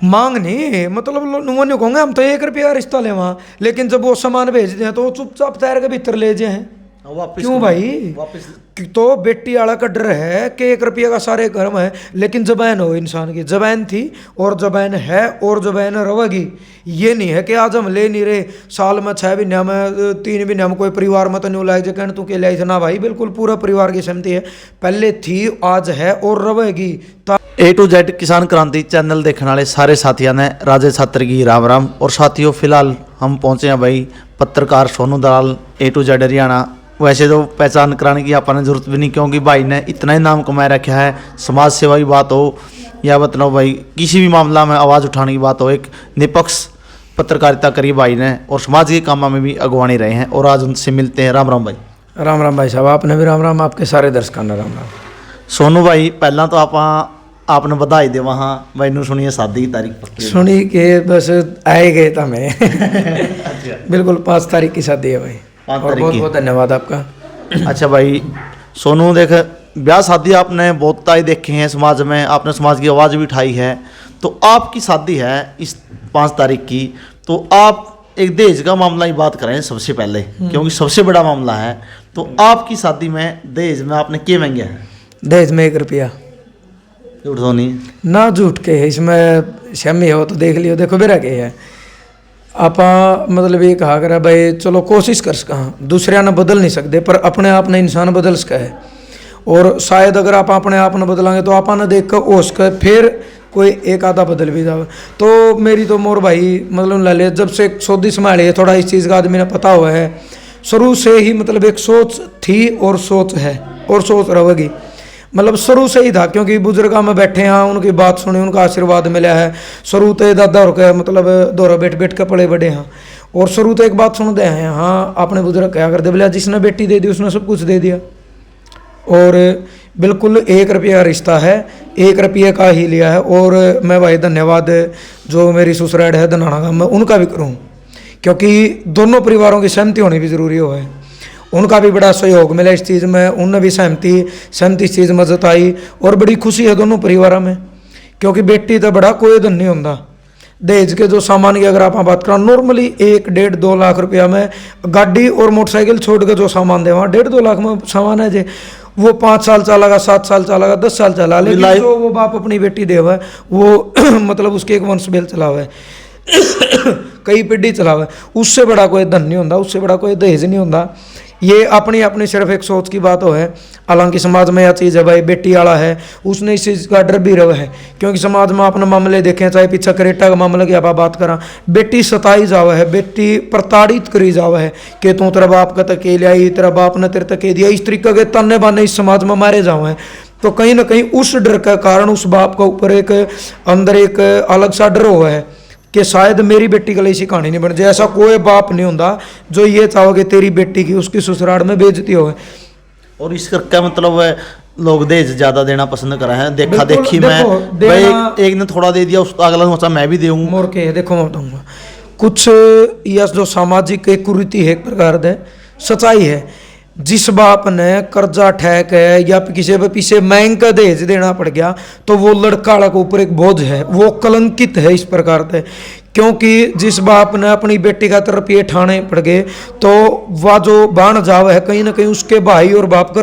मांग नहीं, मतलब वो नहीं कहूँगा हम तो 1 रुपया रिश्ता ले वहाँ, लेकिन जब वो सामान भेजते हैं तो वो चुपचाप तैर के भीतर ले जाए हैं। वापस क्यों भाई? वापस तो बेटी वाला का डर है कि 1 रुपया का सारे गर्म है, लेकिन जबान हो इंसान की, जबान थी और जबान है और जबान रहेगी। ये नहीं है कि आज हम ले नहीं रहे, साल में 6 महीने में 3 महीने में कोई परिवार में तो नहीं लाए जो कहने तू के लिए ना भाई, बिल्कुल पूरा परिवार की सहमति है, पहले थी आज है और रहेगी। A to Z किसान क्रांति चैनल देखने वाले सारे साथियों ने राजे छात्र की राम राम। और साथियों फिलहाल हम पहुंचे हैं भाई पत्रकार सोनू दलाल A to Z हरियाणा। वैसे तो पहचान कराने की अपन जरूरत भी नहीं, क्योंकि भाई ने इतना ही नाम कमाए रखा है। समाज सेवा की बात हो या मतलब भाई किसी भी मामला में आवाज़ उठाने की बात हो, एक निष्पक्ष पत्रकारिता करी भाई ने और समाज के कामों में भी अगवानी रहे हैं। और आज उनसे मिलते हैं। राम राम भाई। राम राम भाई साहब, आपने भी राम राम, आपके सारे दर्शकों ने राम राम। सोनू भाई पहला तो आपने बधाई दे वहाँ भाई नू सुनिए शादी की तारीख पक्की सुनी के बस आए गए था मैं। बिल्कुल 5 तारीख की शादी है भाई, 5 और तारीख बहुत की। बहुत धन्यवाद आपका। अच्छा भाई सोनू देख, ब्याह शादी आपने बहुत ताई देखे हैं समाज में, आपने समाज की आवाज़ भी उठाई है, तो आपकी शादी है इस 5 तारीख की, तो आप एक दहेज का मामला ही बात करें सबसे पहले, क्योंकि सबसे बड़ा मामला है। तो आपकी शादी में दहेज में आपने क्या मांगे हैं? दहेज में 1 रुपया झूठ तो नहीं? ना झूठ के है, इसमें शमी हो तो देख लियो, देखो मेरा के है। आप मतलब ये कहा करा भाई चलो कोशिश कर सका, दूसरे ने बदल नहीं सकते पर अपने आप ने इंसान बदल सका है। और शायद अगर आप अपने आप ने बदलांगे तो आप ने देख कर हो सके फिर कोई एक आधा बदल भी जाए। तो मेरी तो मोर भाई मतलब ला ले, जब से सऊदी संभाली है थोड़ा इस चीज़ का आदमी ने पता हुआ है, शुरू से ही मतलब एक सोच थी और सोच है और सोच रहेगी, मतलब शुरू से ही था, क्योंकि बुजुर्गा में बैठे हैं उनकी बात सुनी, उनका आशीर्वाद मिला है। शुरू तो दादा हो के मतलब दोहरा बैठ बैठ के पड़े बड़े हैं, और शुरू तो एक बात सुनते हैं, हाँ अपने बुजुर्ग क्या करते बोले जिसने बेटी दे दी उसने सब कुछ दे दिया। और बिल्कुल 1 रुपया का रिश्ता है, 1 रुपये का ही लिया है। और मैं भाई धन्यवाद जो मेरी ससुराल है धनाना का, मैं उनका भी करूँ, क्योंकि दोनों परिवारों की सहमति होनी भी ज़रूरी हो है। उनका भी बड़ा सहयोग मिला इस चीज़ में, उनने भी सहमति इस चीज़ में जताई, और बड़ी खुशी है दोनों परिवारों में, क्योंकि बेटी तो बड़ा कोई धन नहीं होता। दहेज के जो सामान की अगर आप बात करें नॉर्मली 1-1.5-2 लाख रुपया में गाड़ी और मोटरसाइकिल छोड़ के जो सामान दे, वहाँ 1.5-2 लाख में सामान है जे, वो 5 साल चलेगा, 7 साल चलेगा, 10 साल चला, लेकिन जो वो बाप अपनी बेटी दे हुआ है वो मतलब उसके एक वंश बेल चला हुआ है, कई पीढ़ी चला हुआ है, उससे बड़ा कोई धन नहीं होता, उससे बड़ा कोई दहेज नहीं होता। ये अपनी अपनी सिर्फ एक सोच की बात हो है। हालांकि समाज में यह चीज़ है भाई, बेटी वाला है उसने इस चीज़ का डर भी रहा है, क्योंकि समाज में अपने मामले देखें, चाहे पीछे करेटा का मामला की आप बात करा, बेटी सताई जावा है, बेटी प्रताड़ित करी जावा है कि तू तेरा बाप का तके लिया, तेरा बाप ने तेरे तके दिया, इस तरीके के ताने बाने इस समाज में मारे जावा है। तो कहीं ना कहीं उस डर का कारण उस बाप का ऊपर एक अंदर एक अलग सा डर हुआ है कि शायद मेरी बेटी के लिए ऐसी कहानी नहीं बन जाए। ऐसा कोई बाप नहीं होता जो ये चाहोगे तेरी बेटी की उसकी ससुराल में बेइज्जती हो। और इस करके मतलब लोग दहेज ज्यादा देना पसंद कर रहे हैं, देखा देखी में भाई एक ने थोड़ा दे दिया उसको अगला सोचा मैं भी दूँ मोर के। देखो मैं बताऊँगा कुछ यह जो सामाजिक एक कुरीति है, एक प्रकार से सच्चाई है। जिस बाप ने कर्जा ठहक है या किसी पे पीछे महंग का दहेज देना पड़ गया तो वो लड़का के ऊपर एक बोझ है, वो कलंकित है इस प्रकार से। क्योंकि जिस बाप ने अपनी बेटी का रुपये ठाने पड़ गए तो वह जो बाण जाव है कहीं ना कहीं उसके भाई और बाप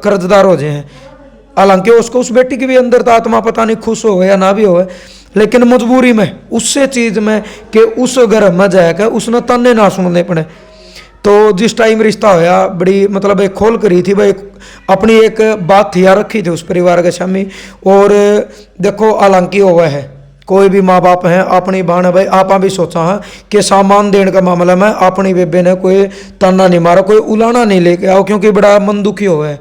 कर्जदार हो जाए हैं। हालांकि उसको उस बेटी की भी अंदर तो आत्मा पता नहीं खुश हो या ना भी हो, लेकिन मजबूरी में उससे चीज़ में कि उस घर में जाकर उसने ताने ना सुनने पड़े। तो जिस टाइम रिश्ता होया बड़ी मतलब एक खोल करी थी भाई, अपनी एक बात थी यार रखी थी उस परिवार के सामने। और देखो हालांकि हुआ है कोई भी माँ बाप हैं अपनी बहन है भाई, आप भी सोचा है कि सामान देने का मामला में अपनी बेबे ने कोई ताना नहीं मारा, कोई उलाना नहीं लेके आओ, क्योंकि बड़ा मन दुखी हुआ है।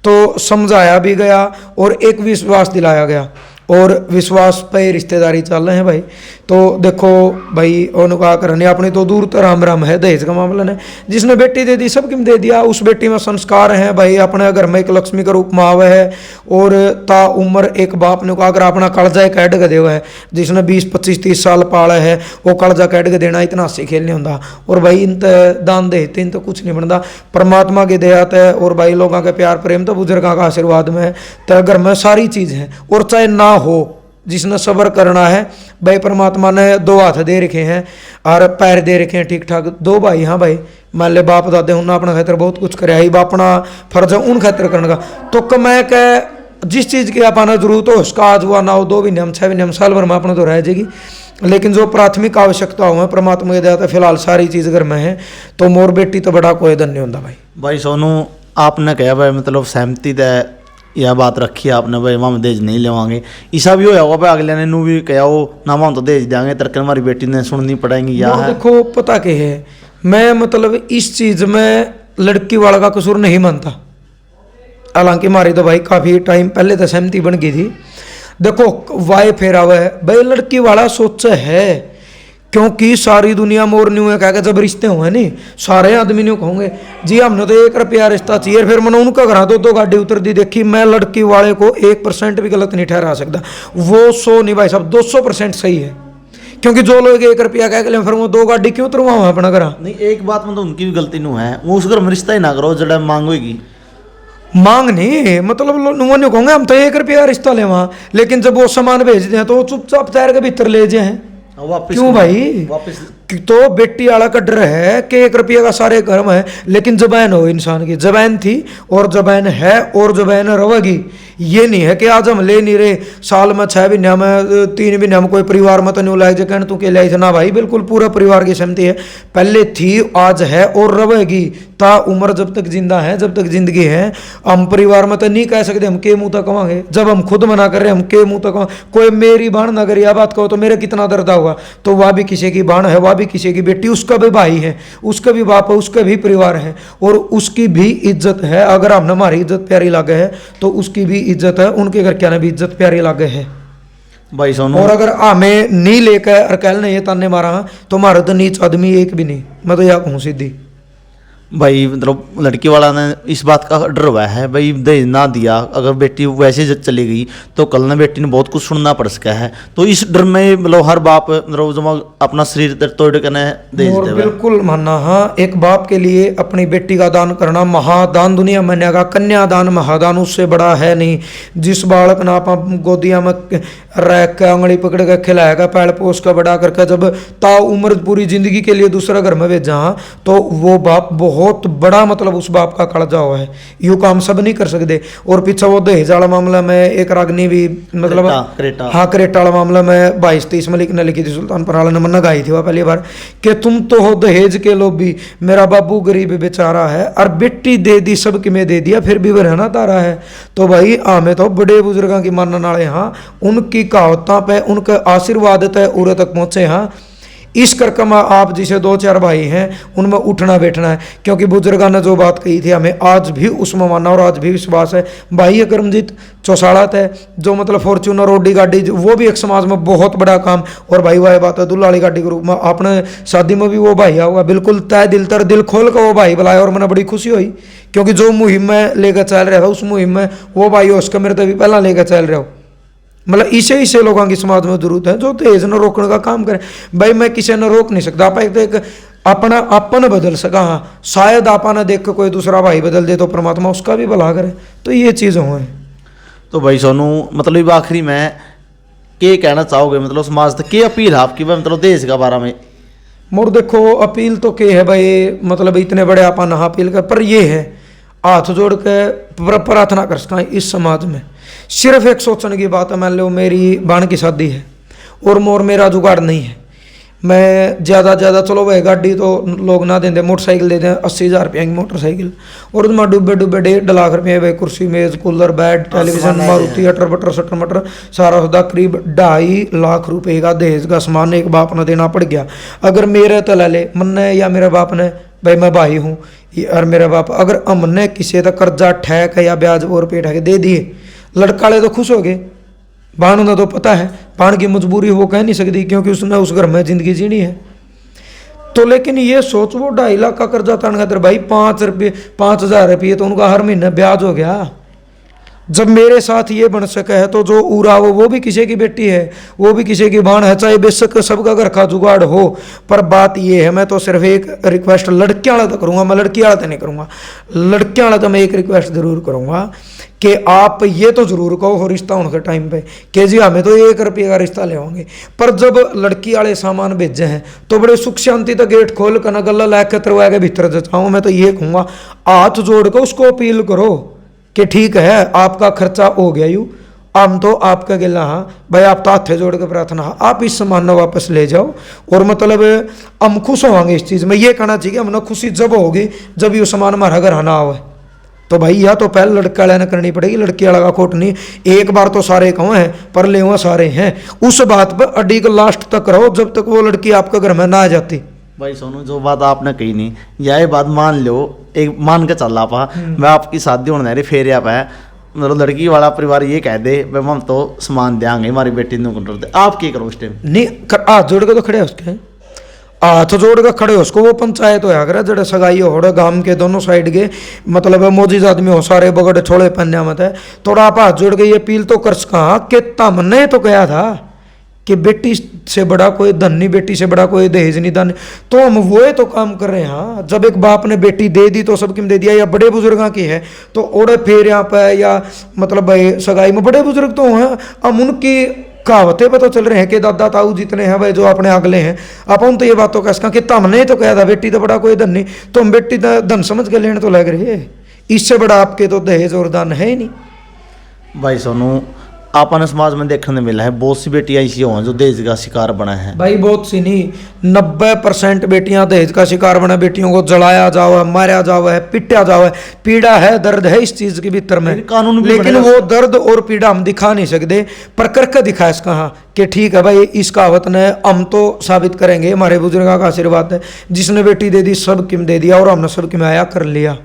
तो समझाया भी गया और एक विश्वास दिलाया गया, और विश्वास पे रिश्तेदारी चल रहे हैं भाई। तो देखो भाई उनका करने अपनी तो दूर तो राम राम है दहेज का मामला ने, जिसने बेटी दे दी सब किम दे दिया। उस बेटी में संस्कार हैं भाई, अपने घर में एक लक्ष्मी का रूप में आवे है, और ता उम्र एक बाप ने अगर अपना कर्जा एक कैड के देवा है, जिसने 20-25-30 साल पाला है वो कर्जा कैड के देना इतना हंसी खेल नहीं होता। और भाई इन दान देते इन तो कुछ नहीं बनता, परमात्मा की दया है और भाई लोगों के प्यार प्रेम तो बुजुर्गों का आशीर्वाद में तो घर में सारी चीज़ है। और चाहे ना हो जिसने सब्र करना है भाई, परमात्मा ने 2 हाथ दे रखे हैं और पैर दे रखे हैं ठीक ठाक, 2 भाई। हाँ भाई, मान ले बाप दादे उन्होंने अपना खातर बहुत कुछ कराया ही, अपना फर्ज है उन खातर करने का। तो कमाए के जिस चीज़ की अपना जरूरत हो उसका आज हुआ ना हो 2 महीने हम 6 महीने हम साल भर में अपना तो रह जाएगी, लेकिन जो प्राथमिक आवश्यकता हो परमात्मा के दया फिलहाल सारी चीज़ घर में है, तो मोर बेटी तो बड़ा कोई धन नहीं होता भाई। भाई सोनू आपने कहा भाई मतलब सहमति तय यह बात रखी आपने भाई हम दहेज नहीं लेवांगे, ऐसा भी होया होगा भाई अगले ने नू भी कहा हो ना हम तो दहेज देंगे तरक्की हमारी बेटी ने सुननी पड़ेगी या है। देखो पता क्या है, मैं मतलब इस चीज़ में लड़की वाला का कसूर नहीं मानता, हालांकि हमारी तो भाई काफ़ी टाइम पहले तो सहमति बन गई थी। देखो वाय फेरा हुआ है भाई, लड़की वाला सोचा है, क्योंकि सारी दुनिया मोर न्यू है कह जब रिश्ते हुए नहीं सारे आदमी न्यू कहोगे जी हमने तो 1 रुपया रिश्ता चाहिए, फिर मैंने उनका घर 2 गाड़ी उतर दी देखी। मैं लड़की वाले को 1% भी गलत नहीं ठहरा सकता, वो 100 नहीं भाई साहब 200% सही है, क्योंकि जो लोग 1 रुपया कह के फिर वो 2 गाड़ी क्यों उतरवाओ अपना घर। नहीं एक बात मतलब उनकी भी गलती नहीं है, वो उस घर में रिश्ता ही ना करो जड़ा मांग होगी। मांग नहीं मतलब वो नहीं कहोगे हम तो 1 रुपया रिश्ता ले वहाँ, लेकिन जब वो सामान भेज दें तो वो चुपचाप तैर के भीतर ले जाए। वापिस क्यों भाई? वापिस तो बेटी वाला का डर है कि 1 रुपये का सारे कर्म है, लेकिन जबान हो इंसान की, जबान थी और जबान है और जबान रहेगी। ये नहीं है कि आज हम ले नहीं रहे, साल में 6 महीने में 3 महीने में कोई परिवार में तो नहीं लाए जो कहने तू के लिए ना भाई, बिल्कुल पूरा परिवार की सहमति है, पहले थी आज है और रहेगी ता उम्र जब तक जिंदा है जब तक जिंदगी है। हम परिवार में तो नहीं कह सकते हम के मुंह तक कमांगे, जब हम खुद मना कर रहे हम के मुंह तक। कोई मेरी बाण ना करी बात कहो तो मेरे कितना दर्द होगा, तो वह भी किसी की बाण है, वह भी किसी की बेटी, उसका भी भाई है, उसका भी बाप है, उसका भी परिवार है और उसकी भी इज्जत है। अगर हमने हमारी इज्जत प्यारी लगे है तो उसकी भी इज्जत है, उनके घर क्या ना भी इज्जत प्यारी लगे है भाई सोनू। और अगर हमें नहीं लेकर और कल ने ये ताने मारा तो हमारा तो नीच आदमी एक भी नहीं, मैं तो यह कहूँ सीधी। भाई मतलब लड़की वाला ने इस बात का डर हुआ है भाई दहेज ना दिया अगर बेटी वैसे चली गई तो कल ने बेटी ने बहुत कुछ सुनना पड़ सका है, तो इस डर में मतलब हर बाप मतलब जब अपना शरीर तोड़ कर दहेज और देवे। बिल्कुल मानना, हाँ एक बाप के लिए अपनी बेटी का दान करना महादान दुनिया मानेगा, कन्यादान महादान उससे बड़ा है नहीं। जिस बालक ना आप गोदिया में रह के आंगड़ी पकड़ के खिलाएगा पैड़ पोस का बड़ा करके जब ता उम्र पूरी जिंदगी के लिए दूसरा घर में भेजा, तो वो बाप बहुत बड़ा मतलब उस बाप का कर्जा हुआ है, यूँ काम सब नहीं कर सकते। और पीछे वो दहेज वाला मामला में एक रागनी भी मतलब क्रेटा हाँ क्रेटा वाला मामला में 22-23 मलिक ने लिखी थी, सुल्तानपुर वाले ने मन्ना गाई थी वह पहली बार कि तुम तो हो दहेज के लोभी, मेरा बाबू गरीब बेचारा है और बेटी दे दी सबकी में दे दिया फिर भी वह रहना तारा है। तो भाई हमें तो बड़े बुजुर्गों की मानने वाले हाँ उनकी कहावतों पे उनके आशीर्वाद तय उरे तक पहुँचे। हाँ इस करके में आप जिसे 2-4 भाई हैं उनमें उठना बैठना है, क्योंकि बुजुर्गों ने जो बात कही थी हमें आज भी उसमें मानना और आज भी विश्वास है। भाई करमजीत चौसाड़ात है जो मतलब फॉर्च्यूनर ओडी गाड़ी वो भी एक समाज में बहुत बड़ा काम, और भाई वह बात है दुल्हा वाली गाड़ी के रूप में आपने शादी में भी वो भाई आऊगा, बिल्कुल तय दिल तर दिल खोल कर वो भाई बुलाया और मैंने बड़ी खुशी हुई, क्योंकि जो मुहिम में लेकर चल रहा था उस मुहिम में वो भाई उसका मेरे तो भी पहला लेकर चल रहा हो। मतलब इसे लोगों की समाज में जरूरत है जो दहेज न रोकने का काम करे। भाई मैं किसी ने रोक नहीं सकता, आप एक अपना अपन बदल सका, हाँ शायद आपा ने देख कर कोई दूसरा भाई बदल दे तो परमात्मा उसका भी भला करे, तो ये चीज़ हुए। तो भाई सोनू मतलब आखिरी में क्या कहना चाहोगे, मतलब समाज तक क्या अपील है आपकी मतलब दहेज के बारे में? मोर देखो अपील तो क्या है भाई, मतलब इतने बड़े आपा ना अपील कर, पर ये है हाथ जोड़ के प्रार्थना कर सकता इस समाज में। सिर्फ एक सोचने की बात है, मान लो मेरी बहन की शादी है और मोर मेरा जुगाड़ नहीं है, मैं ज़्यादा चलो वह गाड़ी तो लोग ना देंगे, मोटरसाइकिल दे दें 80,000 रुपये की मोटरसाइकिल, और उसमें डुब्बे 1.5 लाख रुपये भाई कुर्सी मेज कूलर बेड टेलीविजन मारुति अटर बटर सटर मटर सारा सौदा करीब 2.5 लाख रुपये का दहेज का सामान एक बाप ने देना पड़ गया। अगर मेरे तला ले मन ने या मेरे बाप ने, भाई मैं भाई हूँ और मेरा बाप, अगर हमने किसी का कर्जा ठहक या ब्याज और पे ठहके दे दिए, लड़का वाले तो खुश हो गए, बाण ने तो पता है बाण की मजबूरी वो कह नहीं सकती क्योंकि उसने उस घर में जिंदगी जीनी है। तो लेकिन ये सोच वो 2.5 लाख का कर्जा तान खातर भाई 5,000 रुपये तो उनका हर महीने ब्याज हो गया। जब मेरे साथ ये बन सके है तो जो उरा वो भी किसी की बेटी है, वो भी किसी की बाण है, चाहे बेशक सबका घर का जुगाड़ हो। पर बात ये है, मैं तो सिर्फ एक रिक्वेस्ट लड़कियां वाला तो करूंगा, मैं लड़की वाला तो नहीं करूंगा। लड़कियां वाला तो मैं एक रिक्वेस्ट जरूर करूंगा कि आप ये तो जरूर कहो हो रिश्ता होने के टाइम पे कि जी हमें तो 1 रुपये का रिश्ता ले होंगे, पर जब लड़की वाले सामान भेजे हैं तो बड़े सुख शांति तक गेट खोल कर न गला ला के तरवा के भीतर जाऊँ। मैं तो ये कहूँगा हाथ जोड़ कर उसको अपील करो कि ठीक है आपका खर्चा हो गया यू, हम तो आपका गिला हाँ भाई, आप तो हाथे जोड़ के प्रार्थना आप इस सामान वापस ले जाओ। और मतलब हम खुश होंगे इस चीज़ में। ये कहना चाहिए हमने खुशी जब होगी जब ये सामान हमारा घर आना हो। तो भाई या तो पहले लड़का वाले ने करनी पड़ेगी, लड़की वाला का खोट नहीं। एक बार तो सारे कहो हैं पर ले हुआ सारे हैं, उस बात पर अड्डी को लास्ट तक रहो जब तक वो लड़की आपके घर में ना आ जाती। भाई सोनू जो बात आपने कही नहीं, यह बात मान लो, एक मान के चल पा मैं आपकी शादी होने रही फेर आप है, मतलब लड़की वाला परिवार ये कह दे भाई हम तो सामान देंगे हमारी बेटी ने, आप क्या करो उस टाइम? नहीं हाथ जोड़ के तो खड़े उसके, हाथ जोड़ के खड़े उसको। वो पंचायत हो अगर जड़े सगाई हो गांव के दोनों साइड के, मतलब मोजीज आदमी हो सारे बगड़े छोड़े पन्या मत है, थोड़ा आप हाथ जोड़ के ये अपील तो कर सका कि तमने तो कहा था कि बेटी से बड़ा कोई धन नहीं, बेटी से बड़ा कोई दहेज नहीं धन, तो हम वो तो काम कर रहे हैं। हाँ जब एक बाप ने बेटी दे दी तो सबकी दे दिया, या बड़े बुजुर्गों की है तो ओढ़े फेर यहाँ पे, या मतलब भाई सगाई में बड़े बुजुर्ग तो हैं, हम उनकी कहावतें पता चल रहे हैं कि दादा ताऊ जितने हैं भाई जो अपने अगले हैं, अपन तो ये बात तो कह सका कि तमने तो कहा था बेटी तो बड़ा कोई धन नहीं, तो हम बेटी धन समझ के लेने तो लग रही है। इससे बड़ा आपके तो दहेज और दान है ही नहीं। भाई सोनू आपने समाज में देखने मिला है बहुत सी बेटियां ऐसी हो जो दहेज का शिकार बना है। भाई बहुत सी नहीं, 90% बेटियां दहेज का शिकार बना। बेटियों को जलाया जाओ है, मारा जाओ है, पिटा जाओ है, पीड़ा है, दर्द है इस चीज के भीतर में, कानून भी लेकिन वो दर्द और पीड़ा हम दिखा नहीं सकते, पर करके दिखाया इसका हाँ कि ठीक है भाई इस कहावत ने हम तो साबित करेंगे, हमारे बुजुर्गों का आशीर्वाद है, जिसने बेटी दे दी सब किम दे दिया और हमने सब किम आया कर लिया।